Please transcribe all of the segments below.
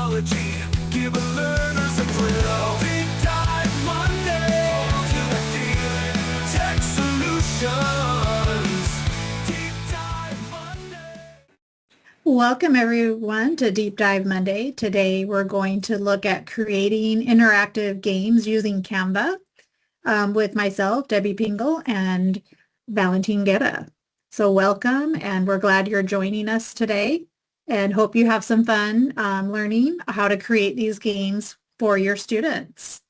technology, give learners a thrill. Deep Dive Monday to the deep tech solutions. Deep Dive Monday. Welcome everyone to Deep Dive Monday. Today we're going to look at creating interactive games using Canva with myself, Debbie Pingle, and Valentin Guerra. So welcome, and we're glad you're joining us today, and hope you have some fun learning how to create these games for your students.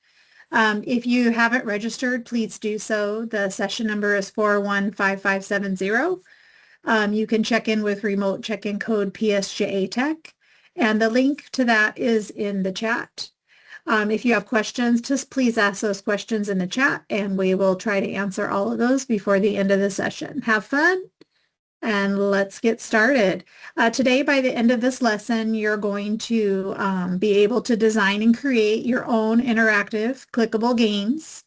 If you haven't registered, please do so. The session number is 415570. You can check in with remote check-in code PSJA Tech, and the link to that is in the chat. If you have questions, just please ask those questions in the chat, and we will try to answer all of those before the end of the session. Have fun, and let's get started. Today, by the end of this lesson, you're going to be able to design and create your own interactive clickable games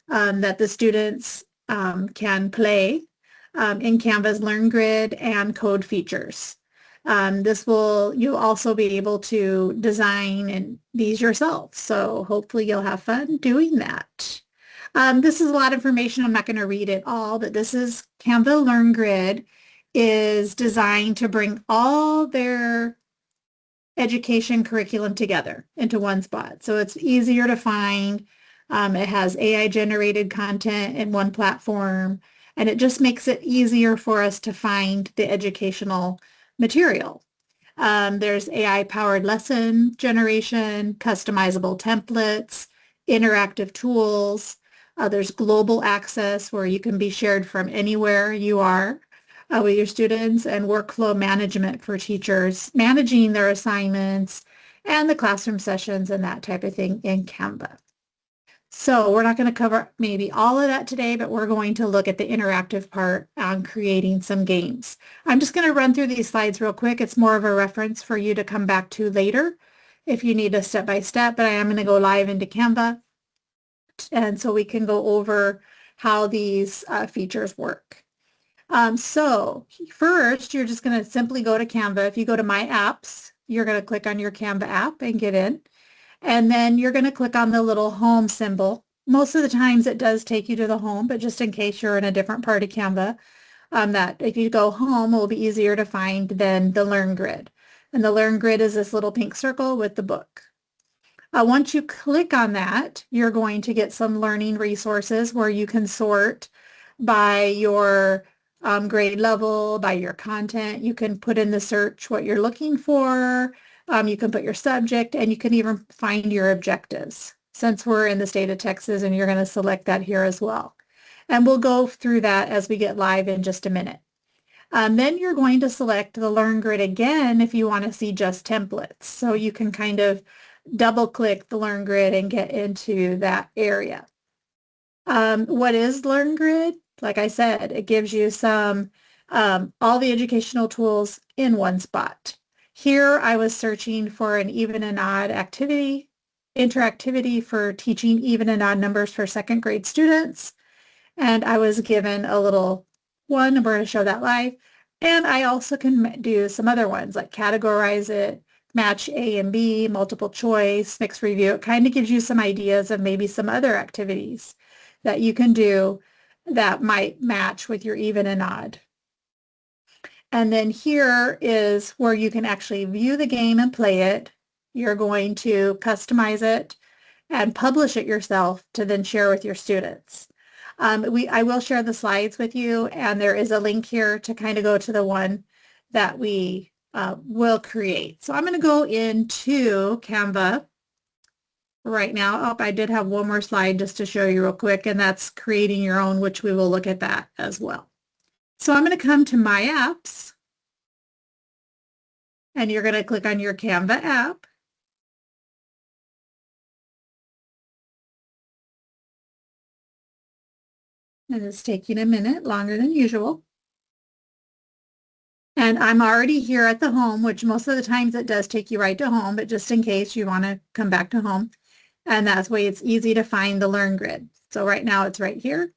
that the students can play in Canva's Learn Grid and code features. You'll also be able to design these yourself. So hopefully you'll have fun doing that. This is a lot of information. I'm not going to read it all, but this is Canva Learn Grid is designed to bring all their education curriculum together into one spot. So it's easier to find. It has AI generated content in one platform, and it just makes it easier for us to find the educational material. There's AI-powered lesson generation, customizable templates, interactive tools. There's global access where you can be shared from anywhere you are with your students, and workflow management for teachers, managing their assignments and the classroom sessions and that type of thing in Canva. So we're not going to cover maybe all of that today, but we're going to look at the interactive part on creating some games. I'm just going to run through these slides real quick. It's more of a reference for you to come back to later if you need a step-by-step, but I am going to go live into Canva, and so we can go over how these features work. So first, you're just going to simply go to Canva. If you go to My Apps, you're going to click on your Canva app and get in. And then you're going to click on the little home symbol. Most of the times it does take you to the home, but just in case you're in a different part of Canva, that if you go home, it will be easier to find than the Learn Grid. And the Learn Grid is this little pink circle with the book. Once you click on that, you're going to get some learning resources where you can sort by your grade level, by your content. You can put in the search what you're looking for. You can put your subject, and you can even find your objectives, since we're in the state of Texas, and you're going to select that here as well. And we'll go through that as we get live in just a minute. Then you're going to select the Learn Grid again if you want to see just templates. So you can kind of double click the Learn Grid and get into that area. What is Learn Grid? Like I said, it gives you some all the educational tools in one spot. Here I was searching for an even and odd interactivity for teaching even and odd numbers for second grade students. And I was given a little one, and we're going to show that live. And I also can do some other ones like categorize it, match A and B, multiple choice, mixed review. It kind of gives you some ideas of maybe some other activities that you can do that might match with your even and odd. And then here is where you can actually view the game and play it. You're going to customize it and publish it yourself to then share with your students. I will share the slides with you, and there is a link here to kind of go to the one that we will create. So I'm going to go into Canva right now. Oh, I did have one more slide just to show you real quick, and that's creating your own, which we will look at that as well. So I'm going to come to My Apps, and you're going to click on your Canva app. And it's taking a minute, longer than usual. And I'm already here at the home, which most of the times it does take you right to home, but just in case you want to come back to home. And that's why it's easy to find the Learn Grid. So right now it's right here.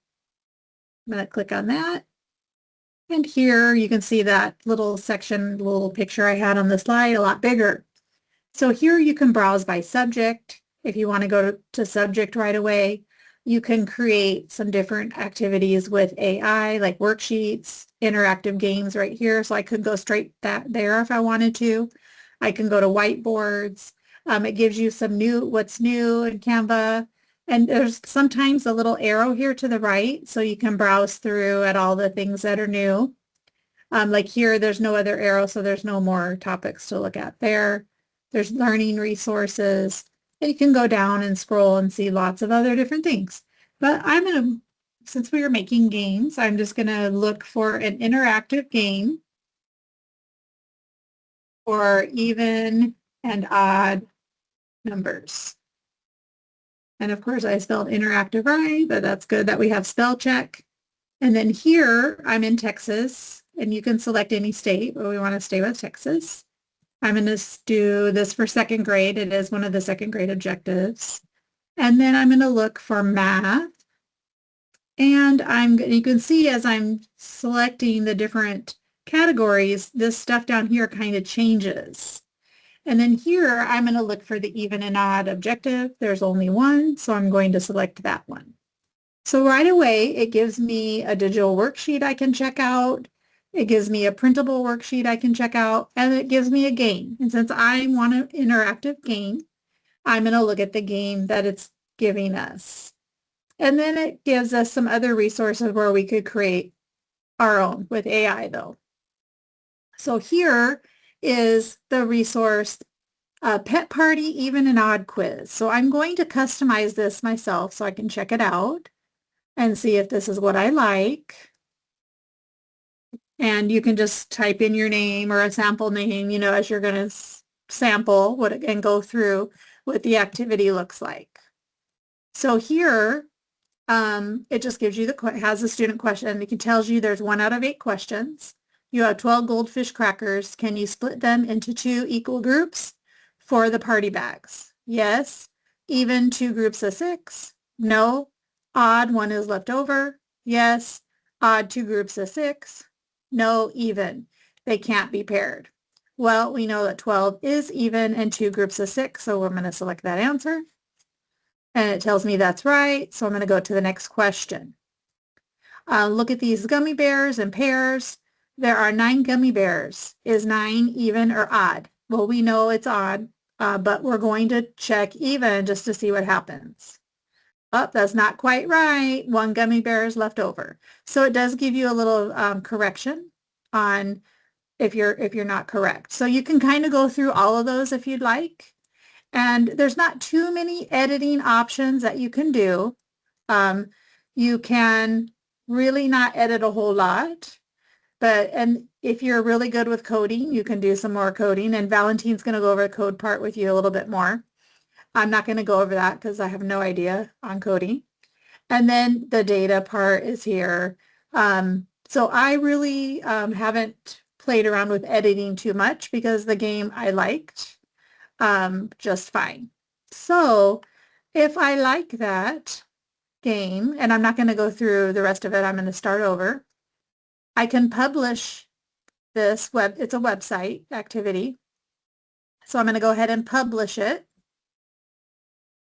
I'm going to click on that. And here you can see that little section, little picture I had on the slide, a lot bigger. So here you can browse by subject. If you want to go to subject right away, you can create some different activities with AI, like worksheets, interactive games right here. So I could go straight there if I wanted to. I can go to whiteboards. It gives you some what's new in Canva. And there's sometimes a little arrow here to the right, so you can browse through at all the things that are new. Like here, there's no other arrow, so there's no more topics to look at there. There's learning resources. And you can go down and scroll and see lots of other different things. But since we are making games, I'm just going to look for an interactive game for even and odd numbers. And of course, I spelled interactive right, but that's good that we have spell check. And then here, I'm in Texas, and you can select any state, but we want to stay with Texas. I'm going to do this for second grade. It is one of the second grade objectives. And then I'm going to look for math. And you can see as I'm selecting the different categories, this stuff down here kind of changes. And then here, I'm going to look for the even and odd objective. There's only one, so I'm going to select that one. So right away, it gives me a digital worksheet I can check out. It gives me a printable worksheet I can check out, and it gives me a game. And since I want an interactive game, I'm going to look at the game that it's giving us. And then it gives us some other resources where we could create our own with AI though. So here is the resource, Pet Party Even and Odd Quiz. So I'm going to customize this myself so I can check it out and see if this is what I like. And you can just type in your name or a sample name, as you're going to sample what it and go through what the activity looks like. So here, it just gives you has a student question. It tells you there's 1 out of 8 questions. You have 12 goldfish crackers. Can you split them into 2 equal groups for the party bags? Yes. Even 2 groups of 6? No. Odd, 1 is left over? Yes. Odd, 2 groups of 6? No. Even. They can't be paired. Well, we know that 12 is even and 2 groups of 6, so we're going to select that answer. And it tells me that's right, so I'm going to go to the next question. Look at these gummy bears and pears. There are 9 gummy bears. Is 9 even or odd? Well, we know it's odd, but we're going to check even just to see what happens. Oh, that's not quite right. 1 gummy bear is left over. So it does give you a little correction on if you're not correct. So you can kind of go through all of those if you'd like. And there's not too many editing options that you can do. You can really not edit a whole lot, and if you're really good with coding, you can do some more coding, and Valentine's going to go over the code part with you a little bit more. I'm not going to go over that because I have no idea on coding. And then the data part is here. So I really haven't played around with editing too much because the game I liked just fine. So if I like that game, and I'm not going to go through the rest of it, I'm going to start over. I can publish this it's a website activity. So I'm going to go ahead and publish it.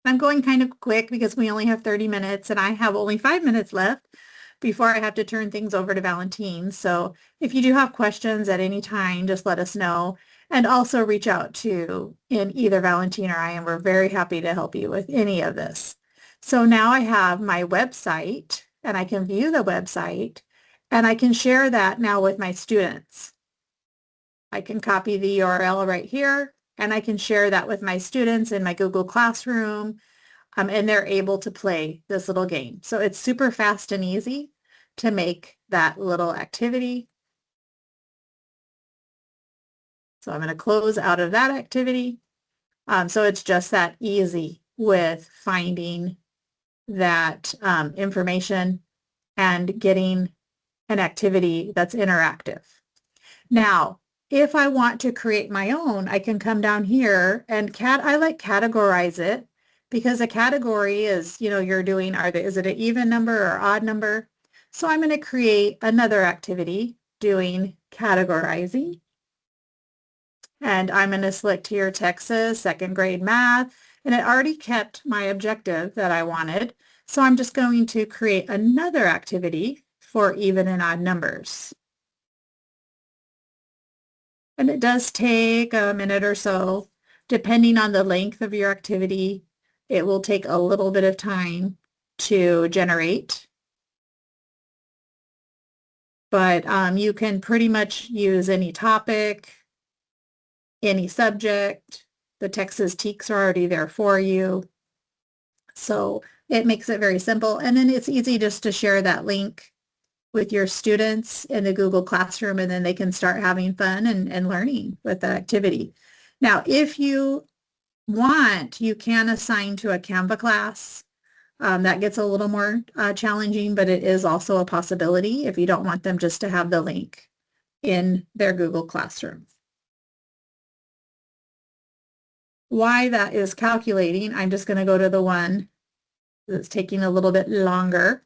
I'm going kind of quick because we only have 30 minutes and I have only 5 minutes left before I have to turn things over to Valentine. So if you do have questions at any time, just let us know. And also reach out to either Valentine or I, and we're very happy to help you with any of this. So now I have my website, and I can view the website, and I can share that now with my students. I can copy the URL right here, and I can share that with my students in my Google Classroom, and they're able to play this little game. So it's super fast and easy to make that little activity. So I'm going to close out of that activity. So it's just that easy with finding that information and getting an activity that's interactive. Now, if I want to create my own, I can come down here and I like categorize it because a category is, you're doing, is it an even number or odd number? So I'm going to create another activity doing categorizing. And I'm going to select here Texas, second grade math, and it already kept my objective that I wanted. So I'm just going to create another activity for even and odd numbers. And it does take a minute or so, depending on the length of your activity. It will take a little bit of time to generate. But you can pretty much use any topic, any subject. The Texas TEKs are already there for you. So it makes it very simple. And then it's easy just to share that link with your students in the Google Classroom, and then they can start having fun and learning with the activity. Now, if you want, you can assign to a Canva class. That gets a little more challenging, but it is also a possibility if you don't want them just to have the link in their Google Classroom. Why that is calculating, I'm just going to go to the one that's taking a little bit longer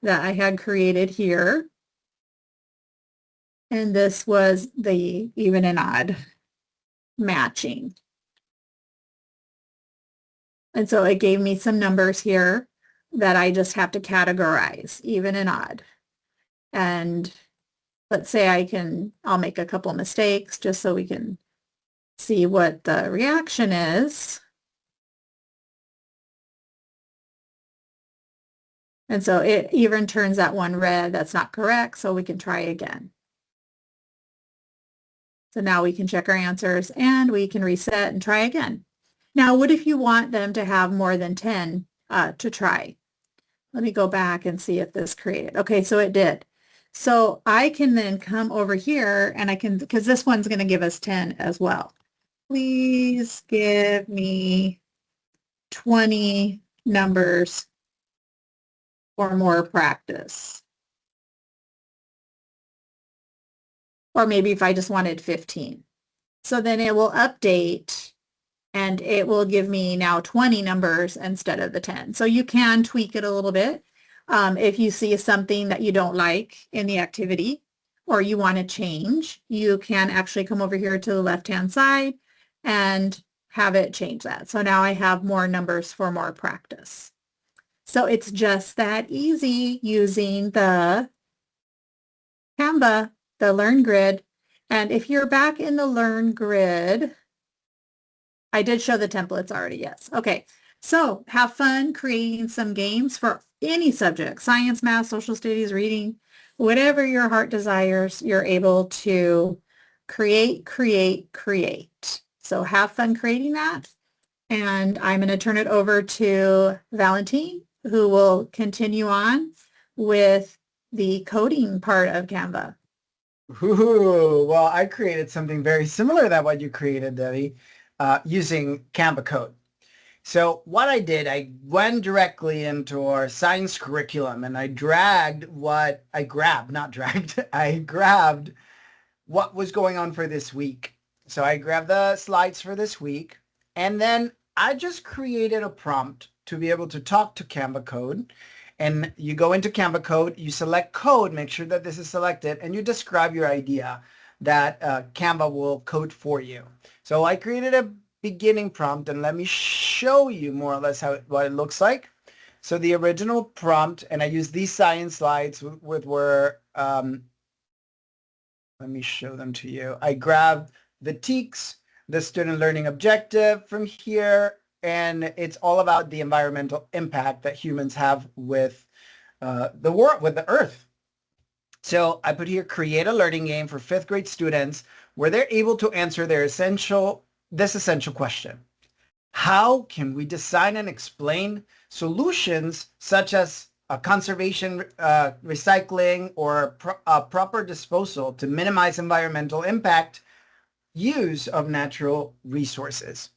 that I had created here. And this was the even and odd matching. And so it gave me some numbers here that I just have to categorize, even and odd. And let's say I'll make a couple mistakes just so we can see what the reaction is. And so it even turns that one red. That's not correct, so we can try again. So now we can check our answers and we can reset and try again. Now, what if you want them to have more than 10 to try? Let me go back and see if this created. Okay, so it did. So I can then come over here and I can, because this one's going to give us 10 as well. Please give me 20 numbers for more practice. Or maybe if I just wanted 15. So then it will update and it will give me now 20 numbers instead of the 10. So you can tweak it a little bit. If you see something that you don't like in the activity or you want to change, you can actually come over here to the left-hand side and have it change that. So now I have more numbers for more practice. So it's just that easy using the Canva, the Learn Grid. And if you're back in the Learn Grid, I did show the templates already, yes. Okay, so have fun creating some games for any subject, science, math, social studies, reading, whatever your heart desires, you're able to create. So have fun creating that. And I'm going to turn it over to Valentine, who will continue on with the coding part of Canva. Ooh, well, I created something very similar to what you created, Debbie, using Canva code. So what I did, I went directly into our science curriculum and I grabbed what was going on for this week. So I grabbed the slides for this week and then I just created a prompt to be able to talk to Canva code. And you go into Canva code, you select code, make sure that this is selected, and you describe your idea that Canva will code for you. So I created a beginning prompt, and let me show you more or less what it looks like. So the original prompt, and I use these science slides with where, let me show them to you. I grabbed the TEKs, the student learning objective from here, and it's all about the environmental impact that humans have with the world, with the earth. So I put here, create a learning game for 5th grade students where they're able to answer this essential question. How can we design and explain solutions such as a conservation, recycling, or proper disposal to minimize environmental impact use of natural resources?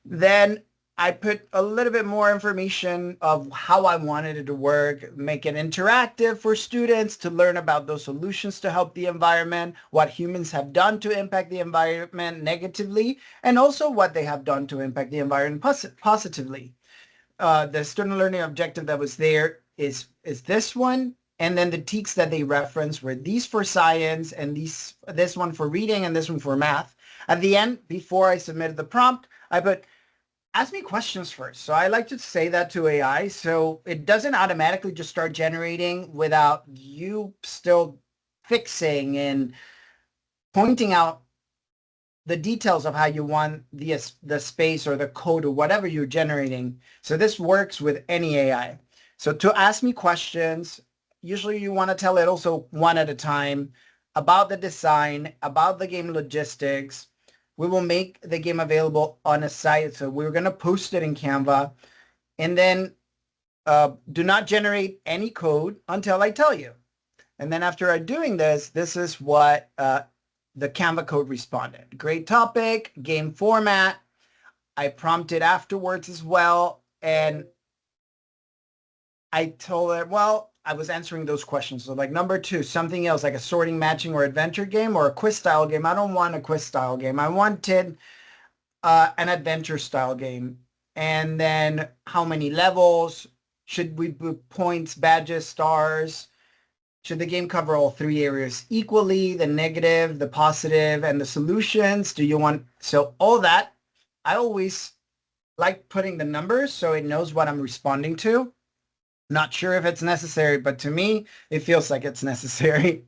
Then I put a little bit more information of how I wanted it to work, make it interactive for students to learn about those solutions to help the environment, what humans have done to impact the environment negatively, and also what they have done to impact the environment positively. The student learning objective that was there is this one. And then the TEKs that they reference were these for science and this one for reading and this one for math. At the end, before I submitted the prompt, I put, ask me questions first. So I like to say that to AI so it doesn't automatically just start generating without you still fixing and pointing out the details of how you want the space or the code or whatever you're generating. So this works with any AI. So to ask me questions, usually you want to tell it also one at a time about the design, about the game logistics. We will make the game available on a site. So we're going to post it in Canva. And then do not generate any code until I tell you. And then after doing this, this is what the Canva code responded. Great topic, game format. I prompted afterwards as well. And I told it, well, I was answering those questions. So like number 2, something else like a sorting, matching, or adventure game or a quiz style game. I don't want a quiz style game. I wanted an adventure style game. And then how many levels? Should we put points, badges, stars? Should the game cover all 3 areas equally, the negative, the positive, and the solutions? Do you want, so all that, I always like putting the numbers so it knows what I'm responding to. Not sure if it's necessary, but to me, it feels like it's necessary.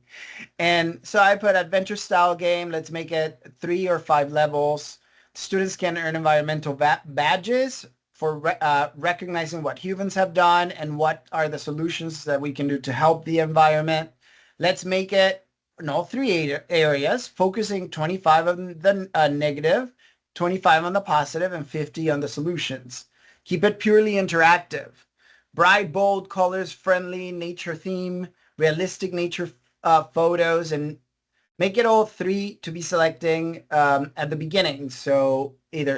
And so I put adventure style game. Let's make it 3 or 5 levels. Students can earn environmental badges for recognizing what humans have done and what are the solutions that we can do to help the environment. Let's make it in all 3 areas, focusing 25 on the negative, 25 on the positive, and 50 on the solutions. Keep it purely interactive. Bright, bold colors, friendly, nature theme, realistic nature photos, and make it all 3 to be selecting at the beginning. So either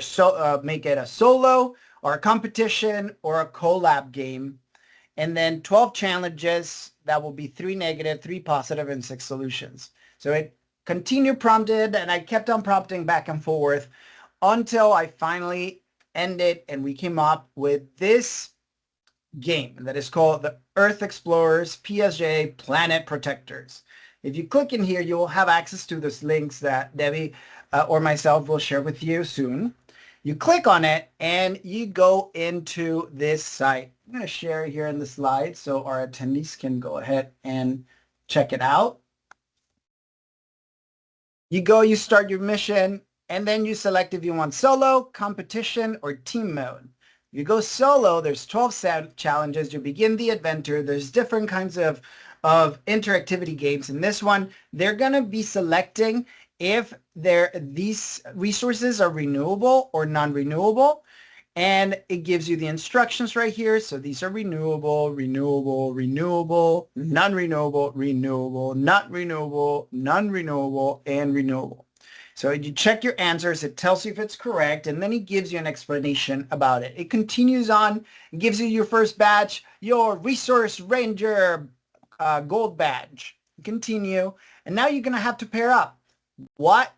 make it a solo, or a competition, or a collab game. And then 12 challenges that will be 3 negative, 3 positive, and 6 solutions. So it continued prompted, and I kept on prompting back and forth until I finally ended, and we came up with this game that is called the Earth Explorers PSJA Planet Protectors. If you click in here, you will have access to those links that Debbie or myself will share with you soon. You click on it and you go into this site. I'm going to share it here in the slide so our attendees can go ahead and check it out. You go, you start your mission, and then you select if you want solo, competition, or team mode. You go solo, there's 12 challenges. You begin the adventure. There's different kinds of interactivity games. In this one, they're going to be selecting if these resources are renewable or non-renewable. And it gives you the instructions right here. So these are renewable, renewable, renewable, non-renewable, renewable, not renewable, non-renewable, and renewable. So you check your answers, it tells you if it's correct, and then it gives you an explanation about it. It continues on, it gives you your first badge, your Resource Ranger gold badge. Continue, and now you're going to have to pair up. What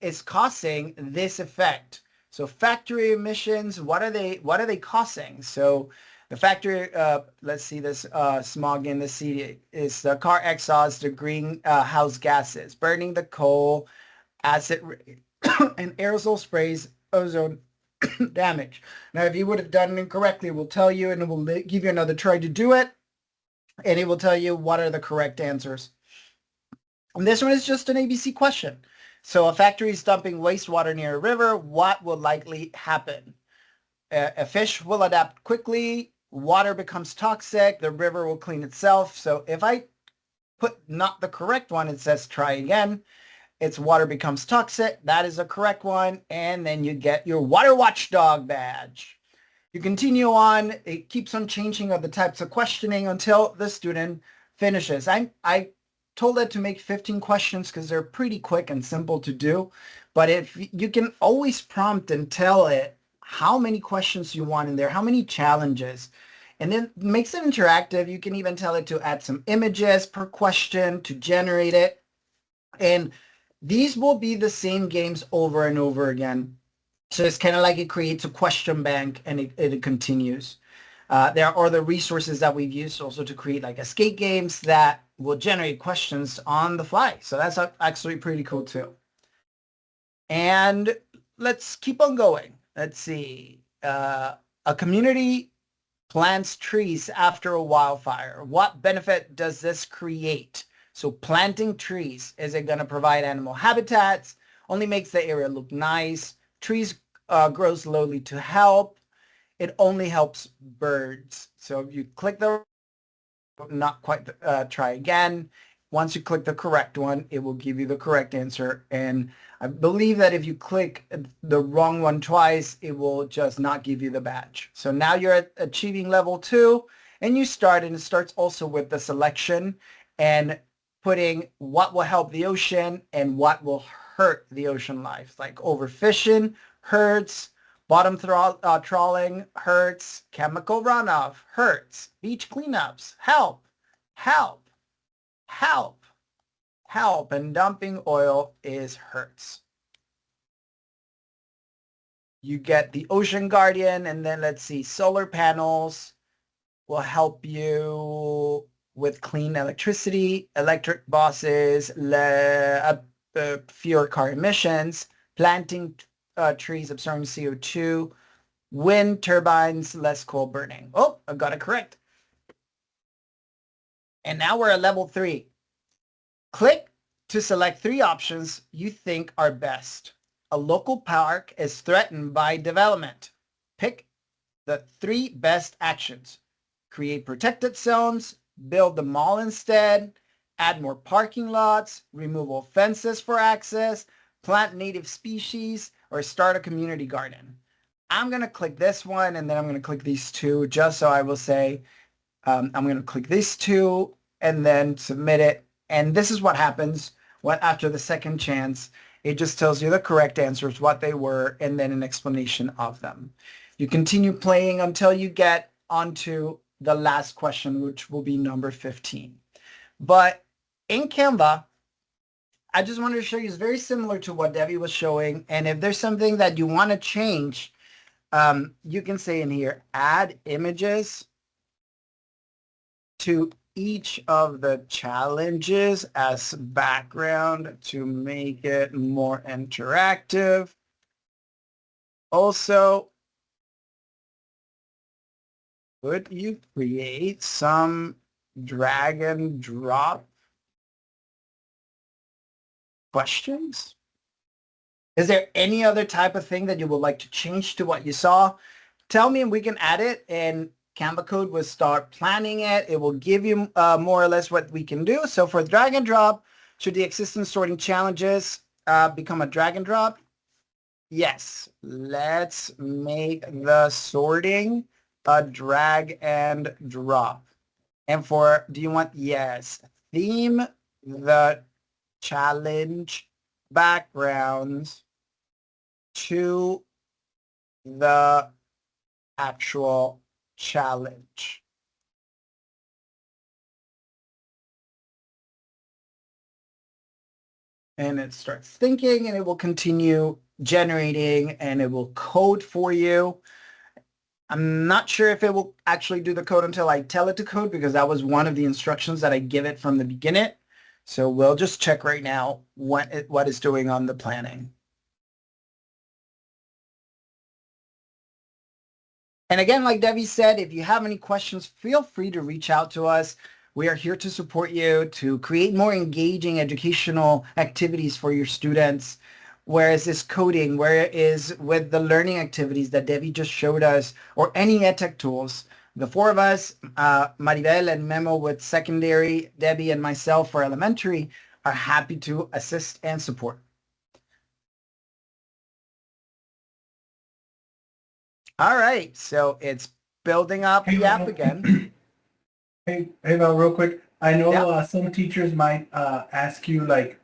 is causing this effect? So factory emissions, what are they causing? So the factory, let's see this smog in the city is the car exhaust, the greenhouse gases, burning the coal, acid and aerosol sprays, ozone damage. Now, if you would have done it incorrectly, it will tell you, and it will give you another try to do it, and it will tell you what are the correct answers. And this one is just an ABC question. So a factory is dumping wastewater near a river. What will likely happen? A fish will adapt quickly. Water becomes toxic. The river will clean itself. So if I put not the correct one, it says try again. It's water becomes toxic. That is a correct one. And then you get your water watchdog badge. You continue on. It keeps on changing of the types of questioning until the student finishes. I told it to make 15 questions because they're pretty quick and simple to do. But if you can always prompt and tell it how many questions you want in there, how many challenges, and then it makes it interactive. You can even tell it to add some images per question to generate it. And these will be the same games over and over again. So it's kind of like it creates a question bank and it continues. There are other resources that we've used also to create like escape games that will generate questions on the fly. So that's actually pretty cool too. And let's keep on going. Let's see. A community plants trees after a wildfire. What benefit does this create? So planting trees, is it going to provide animal habitats? Only makes the area look nice. Trees grow slowly to help. It only helps birds. So if you click the not quite try again. Once you click the correct one, it will give you the correct answer. And I believe that if you click the wrong one twice, it will just not give you the badge. So now you're at achieving level 2, and you start, and it starts also with the selection and putting what will help the ocean and what will hurt the ocean life, like overfishing hurts, bottom trawling hurts, chemical runoff hurts, beach cleanups help, help, help, help, and dumping oil is hurts. You get the Ocean Guardian, and then let's see, solar panels will help you with clean electricity, electric buses, fewer car emissions, planting trees absorbing CO2, wind turbines, less coal burning. Oh, I got it correct. And now we're at level 3. Click to select 3 options you think are best. A local park is threatened by development. Pick the 3 best actions. Create protected zones, build the mall instead, add more parking lots, remove all fences for access, plant native species, or start a community garden. I'm going to click this one, and then I'm going to click these 2, just so I will say, I'm going to click these 2 and then submit it. And this is what happens after the second chance. It just tells you the correct answers, what they were, and then an explanation of them. You continue playing until you get onto the last question, which will be number 15. But in Canva, I just wanted to show you, it's very similar to what Debbie was showing. And if there's something that you want to change, you can say in here, add images to each of the challenges as background to make it more interactive. Also, could you create some drag and drop questions? Is there any other type of thing that you would like to change to what you saw? Tell me and we can add it, and Canva Code will start planning it. It will give you more or less what we can do. So for drag and drop, should the existing sorting challenges become a drag and drop? Yes. Let's make the sorting a drag and drop. And for, do you want, yes, theme the challenge backgrounds to the actual challenge. And it starts thinking, and it will continue generating, and it will code for you. I'm not sure if it will actually do the code until I tell it to code, because that was one of the instructions that I give it from the beginning. So we'll just check right now what it's doing on the planning. And again, like Debbie said, if you have any questions, feel free to reach out to us. We are here to support you to create more engaging educational activities for your students. Whereas this coding, where it is with the learning activities that Debbie just showed us, or any edtech tools, the 4 of us, Maribel and Memo with secondary, Debbie and myself for elementary, are happy to assist and support. All right, so it's building up the app again. Hey, Val, real quick. I know some teachers might ask you, like,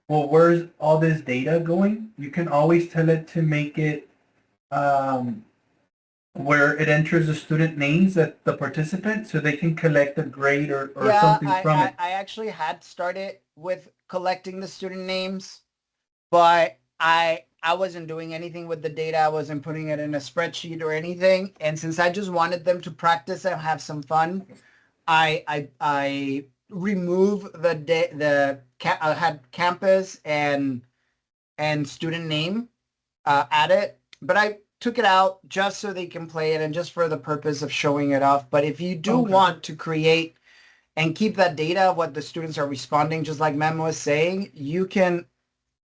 well, where's all this data going? You can always tell it to make it where it enters the student names at the participant, so they can collect a grade or something from it. I actually had started with collecting the student names, but I wasn't doing anything with the data. I wasn't putting it in a spreadsheet or anything. And since I just wanted them to practice and have some fun, I remove I had campus and and student name at it, but I took it out just so they can play it and just for the purpose of showing it off. But if you do want to create and keep that data, what the students are responding, just like Mem was saying, you can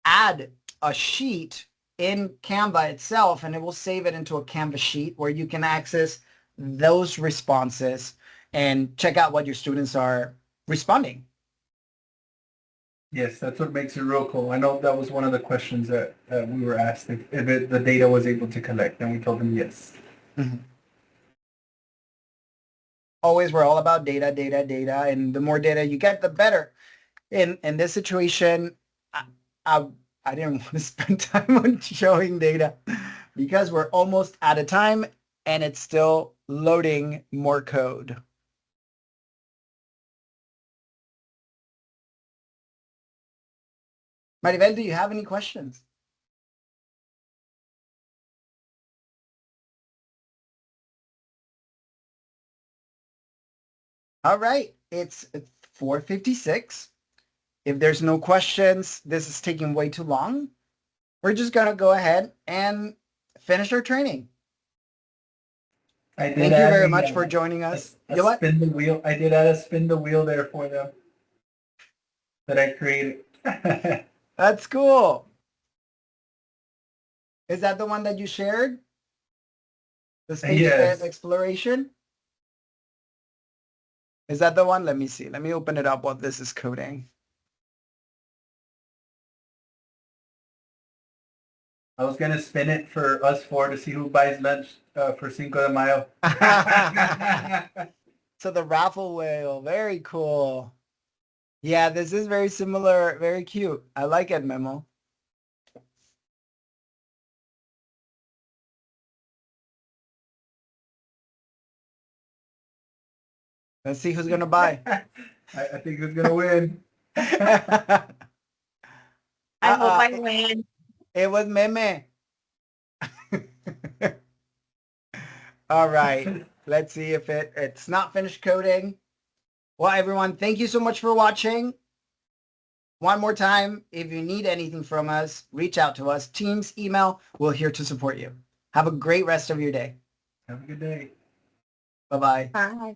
add a sheet in Canva itself, and it will save it into a Canva sheet where you can access those responses and check out what your students are responding. Yes, that's what makes it real cool. I know that was one of the questions that we were asked if the data was able to collect, and we told them yes. Mm-hmm. Always, we're all about data, and the more data you get, the better. In this situation, I didn't want to spend time on showing data because we're almost out of time and it's still loading more code. Maribel, do you have any questions? All right, it's 4:56. If there's no questions, this is taking way too long. We're just gonna go ahead and finish our training. Thank you very much for joining us. Spin the wheel. I did add a spin the wheel there for them that I created. That's cool. Is that the one that you shared? The space exploration? Is that the one? Let me see. Let me open it up while this is coding. I was gonna spin it for us four to see who buys lunch for Cinco de Mayo. So the raffle wheel, very cool. Yeah, this is very similar, very cute. I like it, Memo. Let's see who's gonna buy. I think who's gonna win. I hope I win. It was Meme. All right. Let's see if it's not finished coding. Well, everyone, thank you so much for watching. One more time, if you need anything from us, reach out to us. Teams, email, we're here to support you. Have a great rest of your day. Have a good day. Bye-bye. Bye.